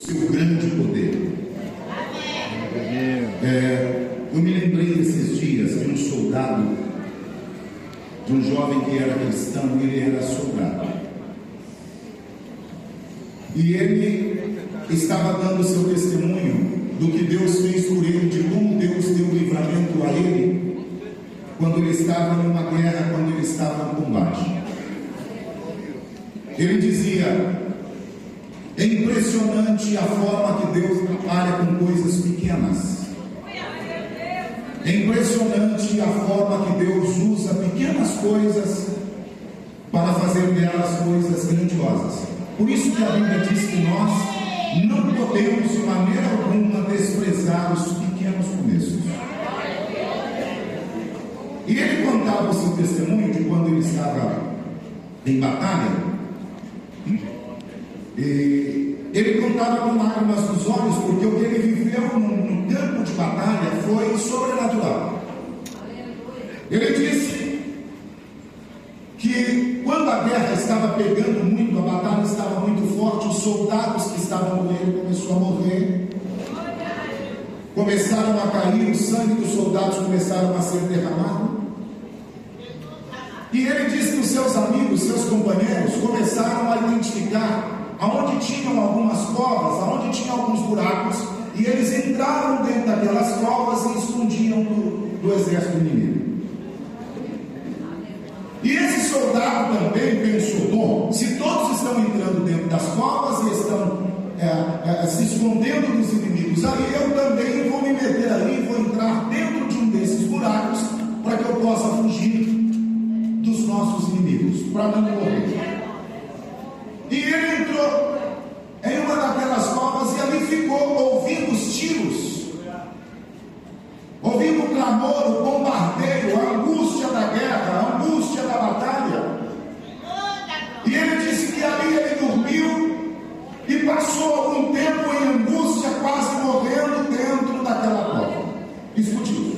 seu grande poder. Eu me lembrei esses dias de um soldado, de um jovem que era cristão, e ele era soldado. E ele estava dando seu testemunho do que Deus fez por ele, de como Deus deu livramento a ele, quando ele estava numa guerra, quando ele estava em combate. Ele dizia: é impressionante a forma que Deus trabalha com coisas pequenas. É impressionante a forma que Deus usa pequenas coisas para fazer delas coisas grandiosas. Por isso que a Bíblia diz que nós não podemos de maneira alguma desprezar os pequenos começos. E ele contava o seu testemunho de quando ele estava em batalha. E ele contava com lágrimas nos olhos, porque o que ele viveu no campo de batalha foi sobrenatural. Ele disse que quando a guerra estava pegando muito, a batalha estava muito forte, os soldados que estavam com ele começaram a morrer, começaram a cair, o sangue dos soldados começaram a ser derramado. E ele disse que os seus amigos, seus companheiros começaram a identificar aonde tinham algumas covas, aonde tinham alguns buracos, e eles entraram dentro daquelas covas e escondiam do exército inimigo. E esse soldado também pensou: bom, se todos estão entrando dentro das covas e estão se escondendo dos inimigos, aí eu também vou me meter ali, vou entrar dentro de um desses buracos, para que eu possa fugir dos nossos inimigos, para não morrer. E ele entrou em uma daquelas covas e ali ficou ouvindo os tiros, ouvindo o clamor, o bombardeio, a angústia da guerra, a angústia da batalha. E ele disse que ali ele dormiu e passou algum tempo em angústia, quase morrendo dentro daquela cova. Explodiu.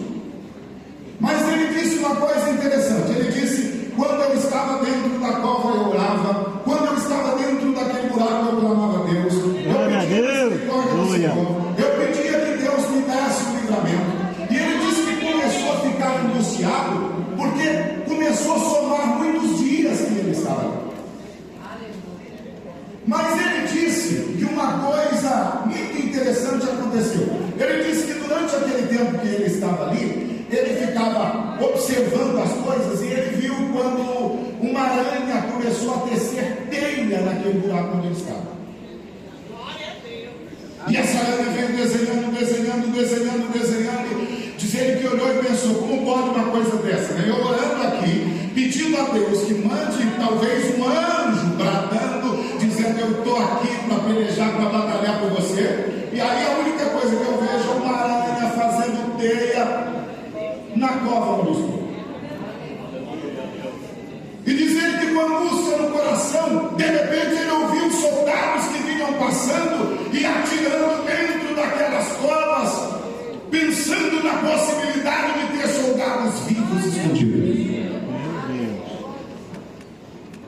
Mas ele disse uma coisa interessante. Ele disse: quando eu estava dentro da cova eu orava, quando eu estava dentro daquele buraco eu clamava a Deus, eu pedia misericórdia do Senhor, eu pedia que Deus me desse o livramento. E ele disse que começou a ficar angustiado, porque começou a somar muitos dias que ele estava ali. Mas ele disse que uma coisa muito interessante aconteceu. Ele disse que durante aquele tempo que ele estava ali, ele ficava observando as coisas, e ele viu quando uma aranha começou a tecer teia naquele buraco onde ele estava. E essa aranha veio desenhando. Diz ele que olhou e pensou: como pode uma coisa dessa? Eu orando aqui, pedindo a Deus que mande talvez um anjo bradando, dizendo: eu estou aqui para pelejar, para batalhar por você. E aí a única coisa que eu vejo é uma aranha fazendo teia na cova onde estou. E diz ele que com angústia no coração, de repente ele ouviu soldados que vinham passando e atirando dentro daquelas covas, pensando na possibilidade de ter soldados vivos escondidos.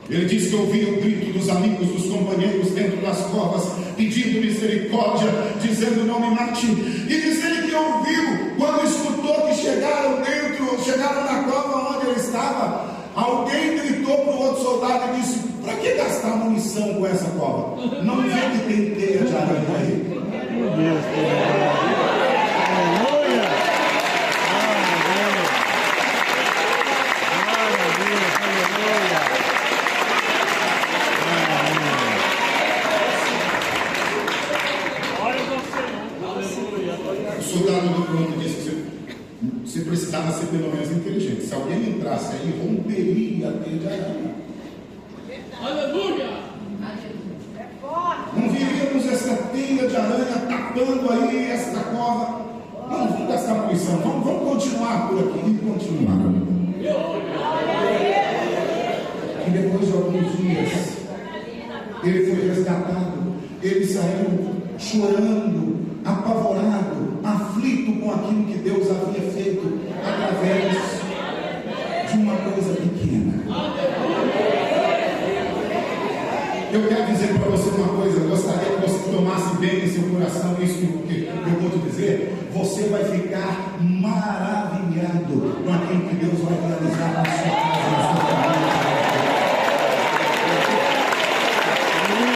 Ele disse que ouvia o grito dos amigos, dos companheiros dentro das covas, pedindo misericórdia, dizendo: não me mate. E diz ele que ouviu, quando escutou que chegaram na cova onde ele estava, alguém gritou para o outro soldado e disse: para que gastar munição com essa cova? Não vê que tem teia de aranha aí? Meu Deus, o soldado do pronto disse que você precisava ser pelo menos inteligente. Se alguém entrasse aí, romperia a teia de aranha. Aleluia! Não viríamos essa teia de aranha tapando aí esta cova. Não, vamos gastar munição, vamos continuar por aqui. E continuar. E depois de alguns dias, ele foi resgatado. Ele saiu chorando, apavorado, aflito com aquilo que Deus havia feito através de uma coisa pequena. Eu quero dizer para você uma coisa: eu gostaria que você tomasse bem esse coração isso que eu vou te dizer. Você vai ficar maravilhado com aquilo